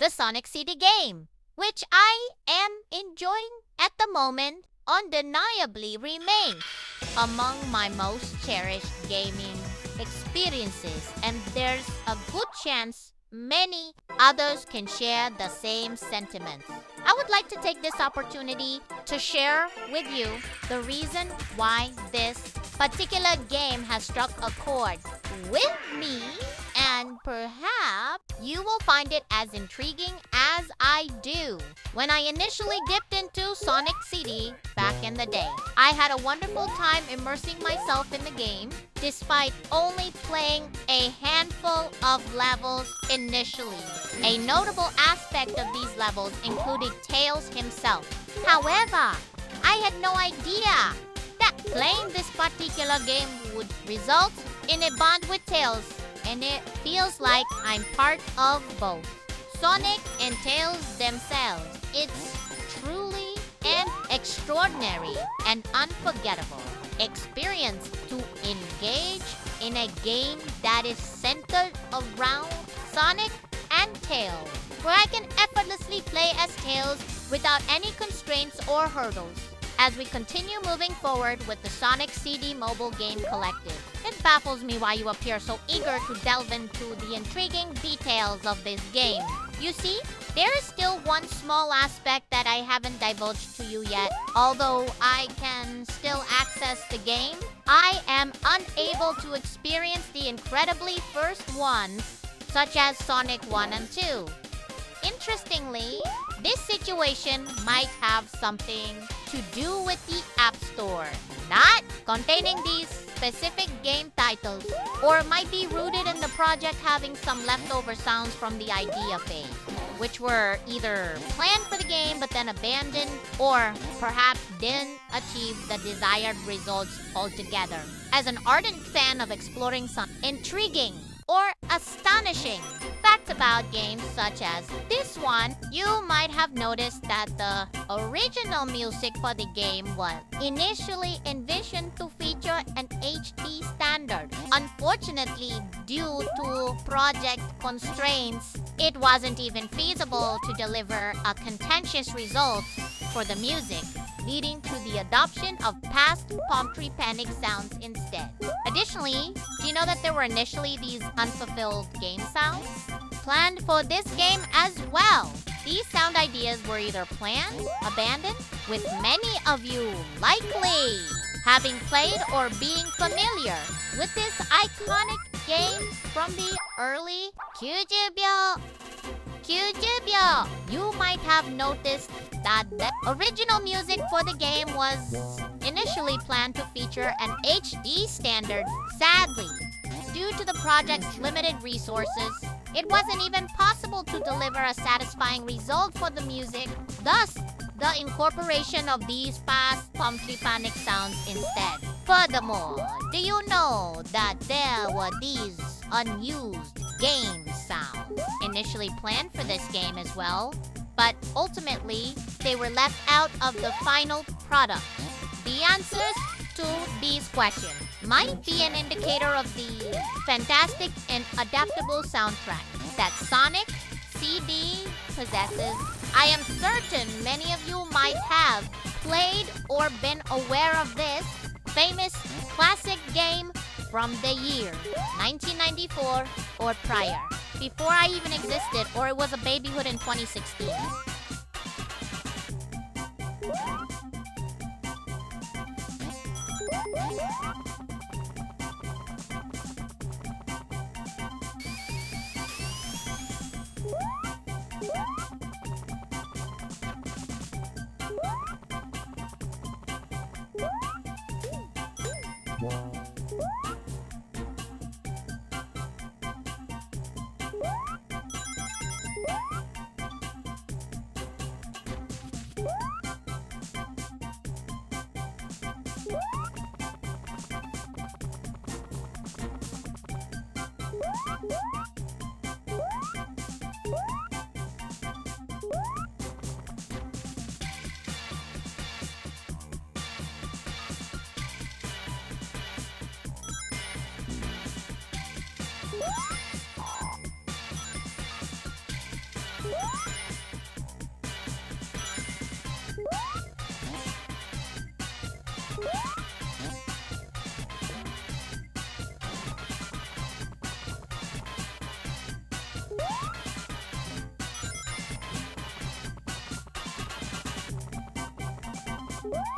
the Sonic CD game, which I am enjoying at the moment, undeniably remains among my most cherished gaming experiences, and there's a good chance many others can share the same sentiments. I would like to take this opportunity to share with you the reason why this particular game has struck a chord with me, and perhaps you will find it as intriguing as I do. When I initially dipped into Sonic CD back in the day, I had a wonderful time immersing myself in the game, despite only playing a handful of levels initially. A notable aspect of these levels included Tails himself. However, I had no idea that playing this particular game would result in a bond with Tails, and it feels like I'm part of both Sonic and Tails themselves. It's truly an extraordinary and unforgettable experience to engage in a game that is centered around Sonic and Tails, where I can effortlessly play as Tails without any constraints or hurdles. As we continue moving forward with the Sonic CD mobile game collective, it baffles me why you appear so eager to delve into the intriguing details of this game. You see, there is still one small aspect that I haven't divulged to you yet. Although I can still access the game, I am unable to experience the incredibly first ones, such as Sonic 1 and 2. Interestingly, this situation might have something to do with the App Store not containing these specific game titles, or might be rooted in the project having some leftover sounds from the idea phase, which were either planned for the game but then abandoned, or perhaps didn't achieve the desired results altogether. As an ardent fan of exploring some intriguing or astonishing facts about games such as this one, you might have noticed that the original music for the game was initially envisioned to feature an HD standard. Unfortunately, due to project constraints, it wasn't even feasible to deliver a contentious result for the music, leading to the adoption of past palm tree panic sounds instead. Additionally, do you know that there were initially these unfulfilled game sounds planned for this game as well? These sound ideas were either planned, abandoned, with many of you likely having played or being familiar with this iconic game from the early 90秒. You might have noticed that the original music for the game was initially planned to feature an HD standard. Sadly, due to the project's limited resources, it wasn't even possible to deliver a satisfying result for the music. Thus, the incorporation of these past palm tree panic sounds instead. Furthermore, do you know that there were these unused game sounds initially planned for this game as well, but ultimately they were left out of the final product? The answers to these questions might be an indicator of the fantastic and adaptable soundtrack that Sonic CD possesses. I am certain many of you might have played or been aware of this famous classic game from the year 1994 or prior, before I even existed, or it was a babyhood in 2016. Woo!